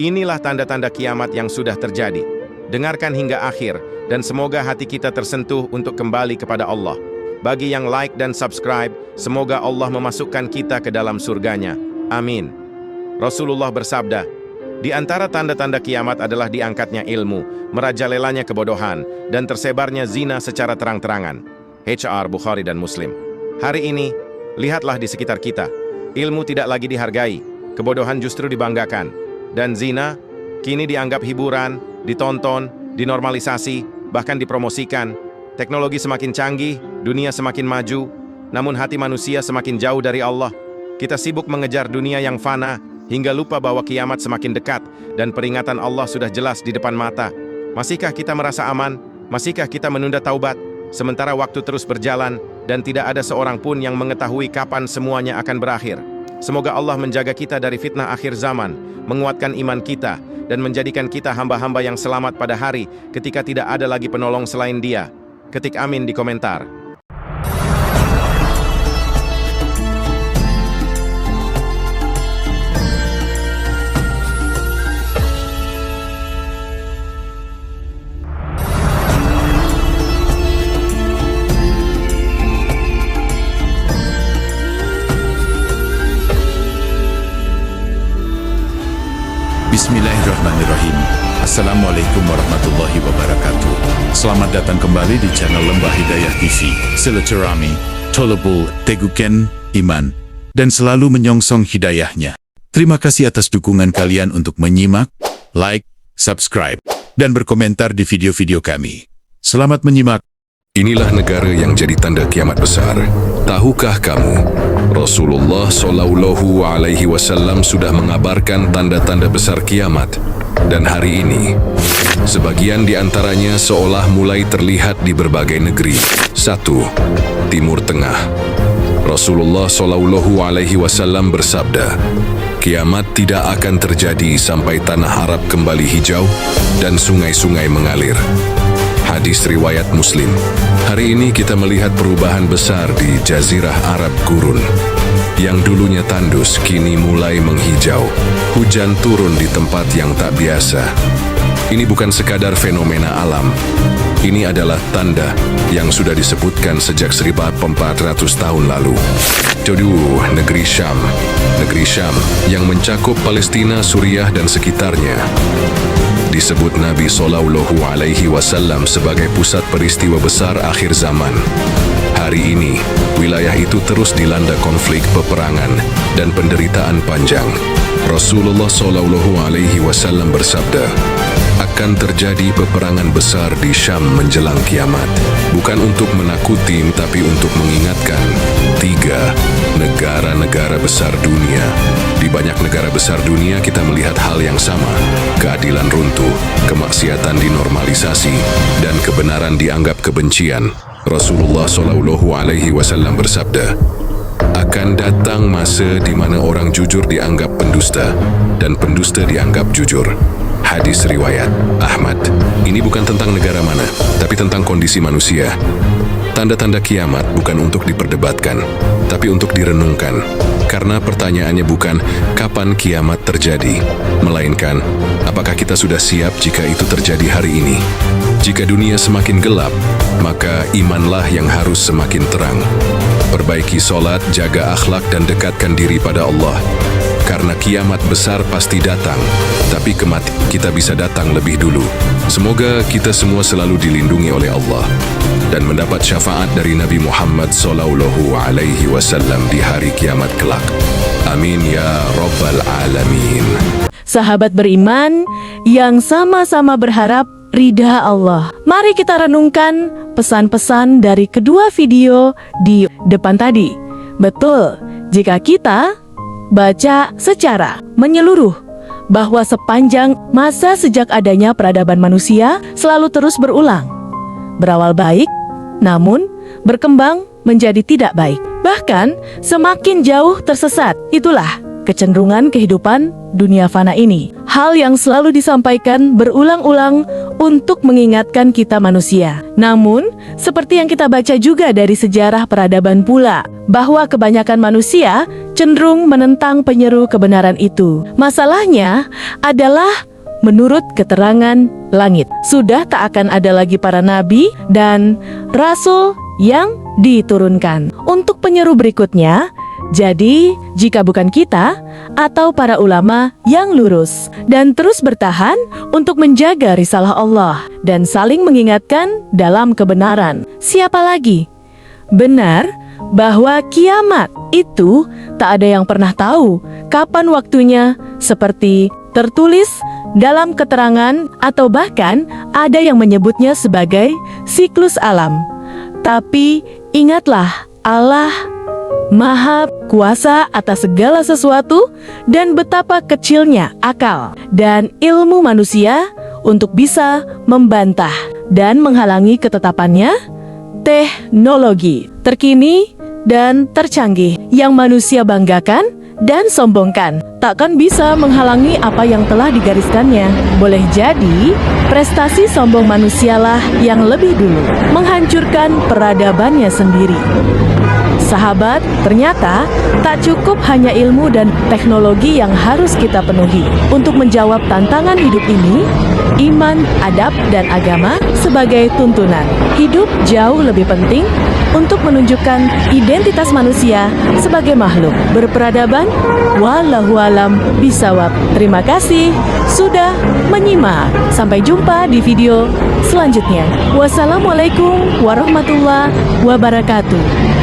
Inilah tanda-tanda kiamat yang sudah terjadi. Dengarkan hingga akhir, dan semoga hati kita tersentuh untuk kembali kepada Allah. Bagi yang like dan subscribe, semoga Allah memasukkan kita ke dalam surganya. Amin. Rasulullah bersabda, di antara tanda-tanda kiamat adalah diangkatnya ilmu, merajalelanya kebodohan, dan tersebarnya zina secara terang-terangan. HR Bukhari dan Muslim. Hari ini, lihatlah di sekitar kita. Ilmu tidak lagi dihargai, kebodohan justru dibanggakan. Dan zina, kini dianggap hiburan, ditonton, dinormalisasi, bahkan dipromosikan. Teknologi semakin canggih, dunia semakin maju, namun hati manusia semakin jauh dari Allah. Kita sibuk mengejar dunia yang fana, hingga lupa bahwa kiamat semakin dekat, dan peringatan Allah sudah jelas di depan mata. Masihkah kita merasa aman? Masihkah kita menunda taubat? Sementara waktu terus berjalan, dan tidak ada seorang pun yang mengetahui kapan semuanya akan berakhir. Semoga Allah menjaga kita dari fitnah akhir zaman, menguatkan iman kita, dan menjadikan kita hamba-hamba yang selamat pada hari ketika tidak ada lagi penolong selain Dia. Ketik amin di komentar. Bismillahirrahmanirrahim. Assalamualaikum warahmatullahi wabarakatuh. Selamat datang kembali di channel Lembah Hidayah TV. Silaturahmi, tolabul, tegukan, iman, dan selalu menyongsong hidayahnya. Terima kasih atas dukungan kalian untuk menyimak, like, subscribe, dan berkomentar di video-video kami. Selamat menyimak. Inilah negara yang jadi tanda kiamat besar. Tahukah kamu, Rasulullah Shallallahu Alaihi Wasallam sudah mengabarkan tanda-tanda besar kiamat, dan hari ini, sebagian di antaranya seolah mulai terlihat di berbagai negeri. 1. Timur Tengah. Rasulullah Shallallahu Alaihi Wasallam bersabda, kiamat tidak akan terjadi sampai tanah Arab kembali hijau dan sungai-sungai mengalir. Hadis riwayat Muslim. Hari ini kita melihat perubahan besar di Jazirah Arab Gurun. Yang dulunya tandus kini mulai menghijau. Hujan turun di tempat yang tak biasa. Ini bukan sekadar fenomena alam. Ini adalah tanda yang sudah disebutkan sejak 1400 tahun lalu. Jodoh negeri Syam. Negeri Syam yang mencakup Palestina, Suriah, dan sekitarnya. Disebut Nabi Shallallahu Alaihi Wasallam sebagai pusat peristiwa besar akhir zaman. Hari ini, wilayah itu terus dilanda konflik, peperangan, dan penderitaan panjang. Rasulullah Shallallahu Alaihi Wasallam bersabda, akan terjadi peperangan besar di Syam menjelang kiamat. Bukan untuk menakuti, tapi untuk mengingatkan. 3. Negara-negara besar dunia. Di banyak negara besar dunia kita melihat hal yang sama. Keadilan runtuh, kemaksiatan dinormalisasi, dan kebenaran dianggap kebencian. Rasulullah Shallallahu Alaihi Wasallam bersabda, akan datang masa di mana orang jujur dianggap pendusta, dan pendusta dianggap jujur. Hadis riwayat Ahmad. Ini bukan tentang negara mana, tapi tentang kondisi manusia. Tanda-tanda kiamat bukan untuk diperdebatkan, tapi untuk direnungkan. Karena pertanyaannya bukan kapan kiamat terjadi, melainkan apakah kita sudah siap jika itu terjadi hari ini. Jika dunia semakin gelap, maka imanlah yang harus semakin terang. Perbaiki sholat, jaga akhlak, dan dekatkan diri pada Allah. Karena kiamat besar pasti datang, tapi kematian kita bisa datang lebih dulu. Semoga kita semua selalu dilindungi oleh Allah dan mendapat syafaat dari Nabi Muhammad Sallallahu Alaihi Wasallam di hari kiamat kelak. Amin ya Rabbal Alamin. Sahabat beriman yang sama-sama berharap ridha Allah. Mari kita renungkan pesan-pesan dari kedua video di depan tadi. Betul, jika kita baca secara menyeluruh bahwa sepanjang masa sejak adanya peradaban manusia selalu terus berulang. Berawal baik, namun berkembang menjadi tidak baik. Bahkan semakin jauh tersesat. Itulah kecenderungan kehidupan dunia fana ini. Hal yang selalu disampaikan berulang-ulang untuk mengingatkan kita manusia. Namun, seperti yang kita baca juga dari sejarah peradaban pula, bahwa kebanyakan manusia cenderung menentang penyeru kebenaran itu. Masalahnya adalah menurut keterangan langit, sudah tak akan ada lagi para nabi dan rasul yang diturunkan untuk penyeru berikutnya. Jadi, jika bukan kita atau para ulama yang lurus dan terus bertahan untuk menjaga risalah Allah dan saling mengingatkan dalam kebenaran, siapa lagi? Benar bahwa kiamat itu tak ada yang pernah tahu kapan waktunya, seperti tertulis dalam keterangan atau bahkan ada yang menyebutnya sebagai siklus alam. Tapi ingatlah, Allah Maha Kuasa atas segala sesuatu dan betapa kecilnya akal dan ilmu manusia untuk bisa membantah dan menghalangi ketetapannya. Teknologi terkini dan tercanggih yang manusia banggakan dan sombongkan takkan bisa menghalangi apa yang telah digariskannya. Boleh jadi prestasi sombong manusialah yang lebih dulu menghancurkan peradabannya sendiri. Sahabat, ternyata tak cukup hanya ilmu dan teknologi yang harus kita penuhi. Untuk menjawab tantangan hidup ini, iman, adab, dan agama sebagai tuntunan hidup jauh lebih penting untuk menunjukkan identitas manusia sebagai makhluk berperadaban. Wallahu alam bisawab. Terima kasih sudah menyimak. Sampai jumpa di video selanjutnya. Wassalamualaikum warahmatullahi wabarakatuh.